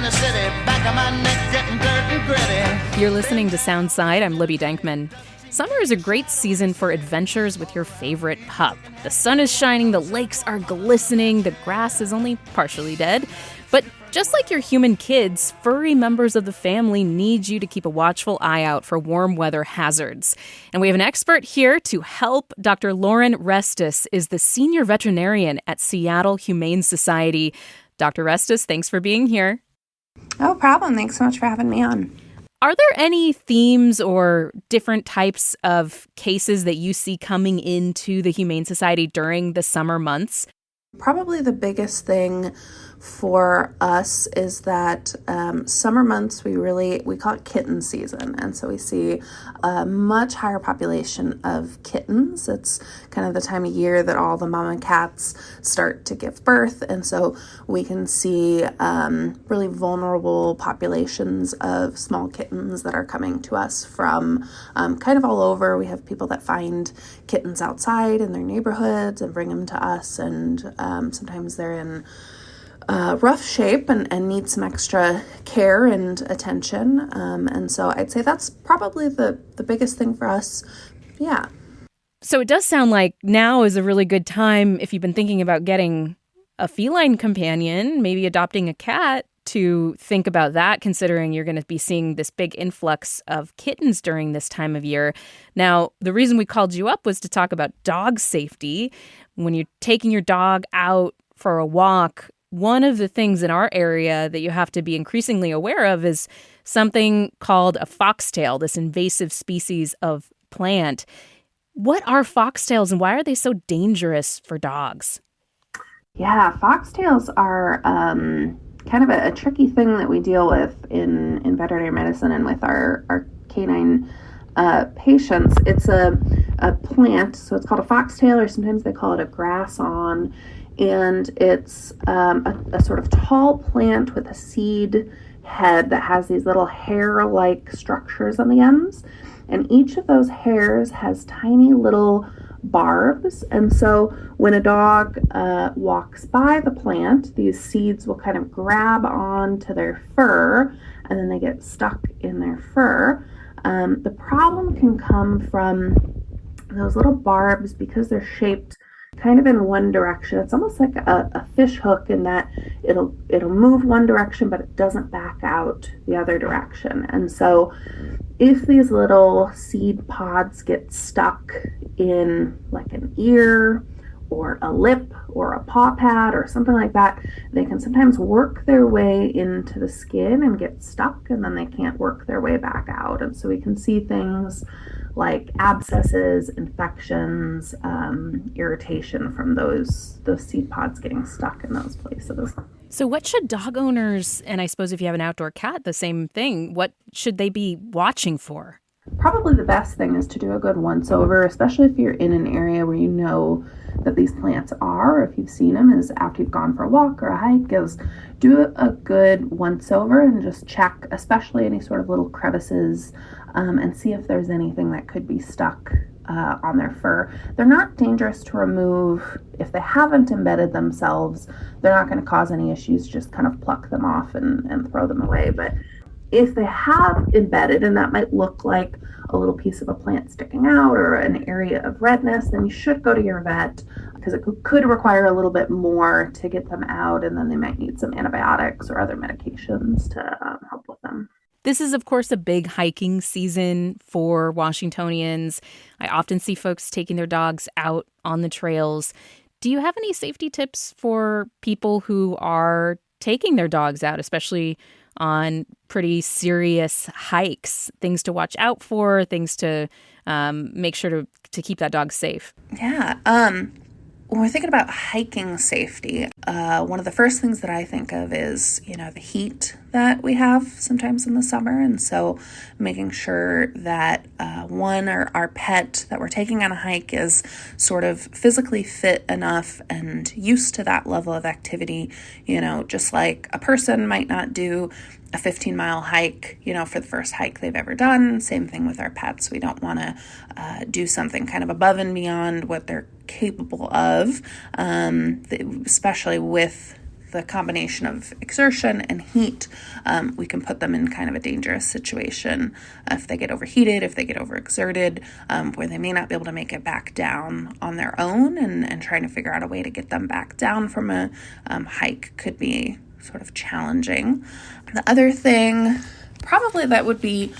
the city, back of my neck getting dirt and gritty. You're listening to Soundside. I'm Libby Dankman. Summer is a great season for adventures with your favorite pup. The sun is shining, the lakes are glistening, the grass is only partially dead. But just like your human kids, furry members of the family need you to keep a watchful eye out for warm weather hazards. And we have an expert here to help. Dr. Lauren Restis is the senior veterinarian at Seattle Humane Society. Dr. Restis, thanks for being here. No problem. Thanks so much for having me on. Are there any themes or different types of cases that you see coming into the Humane Society during the summer months? Probably the biggest thing for us is that summer months, we call it kitten season. And so we see a much higher population of kittens. It's kind of the time of year that all the mama cats start to give birth. And so we can see really vulnerable populations of small kittens that are coming to us from kind of all over. We have people that find kittens outside in their neighborhoods and bring them to us. And sometimes they're in rough shape and need some extra care and attention. And so I'd say that's probably the biggest thing for us. Yeah. So it does sound like now is a really good time if you've been thinking about getting a feline companion, maybe adopting a cat, to think about that, considering you're going to be seeing this big influx of kittens during this time of year. Now, the reason we called you up was to talk about dog safety. When you're taking your dog out for a walk, one of the things in our area that you have to be increasingly aware of is something called a foxtail, this invasive species of plant. What are foxtails and why are they so dangerous for dogs? Yeah, foxtails are kind of a tricky thing that we deal with in veterinary medicine and with our canine patients. It's a plant, so it's called a foxtail, or sometimes they call it a grass-on, and it's a sort of tall plant with a seed head that has these little hair-like structures on the ends, and each of those hairs has tiny little barbs. And so when a dog walks by the plant, these seeds will kind of grab onto their fur, and then they get stuck in their fur. The problem can come from those little barbs because they're shaped kind of in one direction. It's almost like a fish hook in that it'll move one direction, but it doesn't back out the other direction. And so if these little seed pods get stuck in like an ear or a lip or a paw pad or something like that, they can sometimes work their way into the skin and get stuck, and then they can't work their way back out. And so we can see things like abscesses, infections, irritation from those seed pods getting stuck in those places. So what should dog owners, and I suppose if you have an outdoor cat, the same thing, what should they be watching for? Probably the best thing is to do a good once over, especially if you're in an area where you know that these plants are, or if you've seen them, is after you've gone for a walk or a hike, is do a good once over and just check, especially any sort of little crevices, and see if there's anything that could be stuck on their fur. They're not dangerous to remove. If they haven't embedded themselves, they're not going to cause any issues. Just kind of pluck them off and throw them away. But if they have embedded, and that might look like a little piece of a plant sticking out or an area of redness, then you should go to your vet, because it could require a little bit more to get them out, and then they might need some antibiotics or other medications to help with them. This is, of course, a big hiking season for Washingtonians. I often see folks taking their dogs out on the trails. Do you have any safety tips for people who are taking their dogs out, especially on pretty serious hikes? Things to watch out for, things to make sure to keep that dog safe? Yeah. When we're thinking about hiking safety, one of the first things that I think of is, the heat that we have sometimes in the summer. And so making sure that our pet that we're taking on a hike is sort of physically fit enough and used to that level of activity, just like a person might not do a 15-mile hike, for the first hike they've ever done. Same thing with our pets. We don't want to do something kind of above and beyond what they're capable of, especially with the combination of exertion and heat, we can put them in kind of a dangerous situation if they get overheated, if they get overexerted, where they may not be able to make it back down on their own, and trying to figure out a way to get them back down from a hike could be sort of challenging. The other thing probably that would be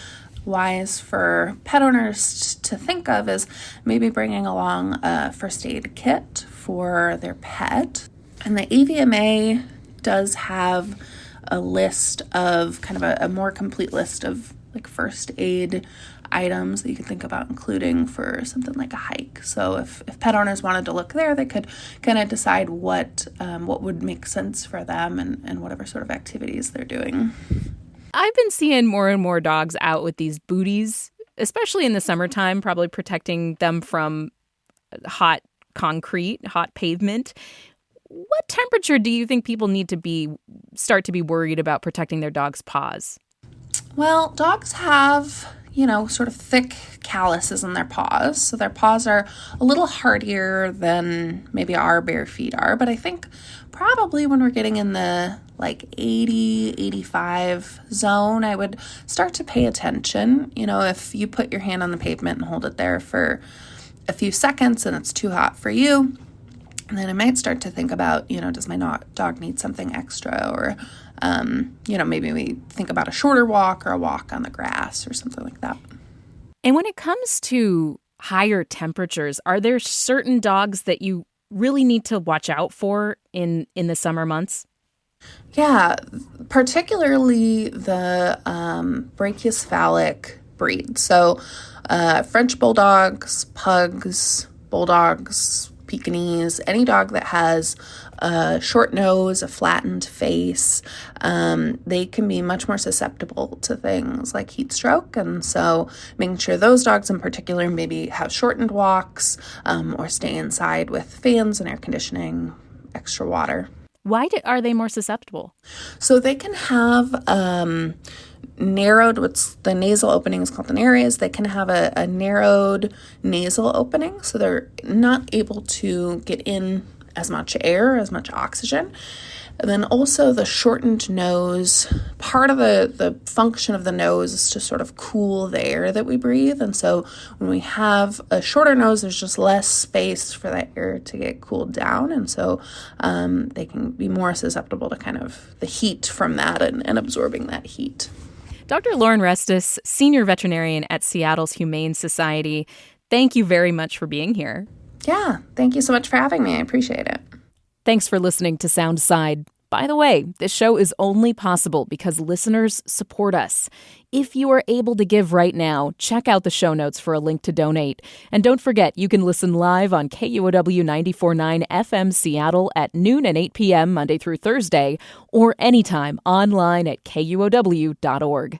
wise for pet owners to think of is maybe bringing along a first aid kit for their pet. And the AVMA does have a list of kind of a more complete list of like first aid items that you can think about including for something like a hike. So if pet owners wanted to look there, they could kind of decide what would make sense for them and whatever sort of activities they're doing. I've been seeing more and more dogs out with these booties, especially in the summertime, probably protecting them from hot concrete, hot pavement. What temperature do you think people need to start to be worried about protecting their dog's paws? Well, dogs have, sort of thick calluses in their paws. So their paws are a little hardier than maybe our bare feet are. But I think probably when we're getting in the 80, 85 zone, I would start to pay attention. If you put your hand on the pavement and hold it there for a few seconds and it's too hot for you, then I might start to think about, does my dog need something extra? Or, maybe we think about a shorter walk or a walk on the grass or something like that. And when it comes to higher temperatures, are there certain dogs that you really need to watch out for in the summer months? Yeah, particularly the brachycephalic breed. So French bulldogs, pugs, bulldogs, Pekingese, any dog that has a short nose, a flattened face, they can be much more susceptible to things like heat stroke. And so making sure those dogs in particular maybe have shortened walks or stay inside with fans and air conditioning, extra water. Why are they more susceptible? So they can have narrowed, what's the nasal opening is called an areas. They can have a narrowed nasal opening, so they're not able to get in as much air, as much oxygen. And then also the shortened nose, part of the function of the nose is to sort of cool the air that we breathe. And so when we have a shorter nose, there's just less space for that air to get cooled down. And so they can be more susceptible to kind of the heat from that and absorbing that heat. Dr. Lauren Restis, Senior Veterinarian at Seattle's Humane Society, thank you very much for being here. Yeah, thank you so much for having me. I appreciate it. Thanks for listening to Soundside. By the way, this show is only possible because listeners support us. If you are able to give right now, check out the show notes for a link to donate. And don't forget, you can listen live on KUOW 94.9 FM Seattle at noon and 8 p.m. Monday through Thursday, or anytime online at KUOW.org.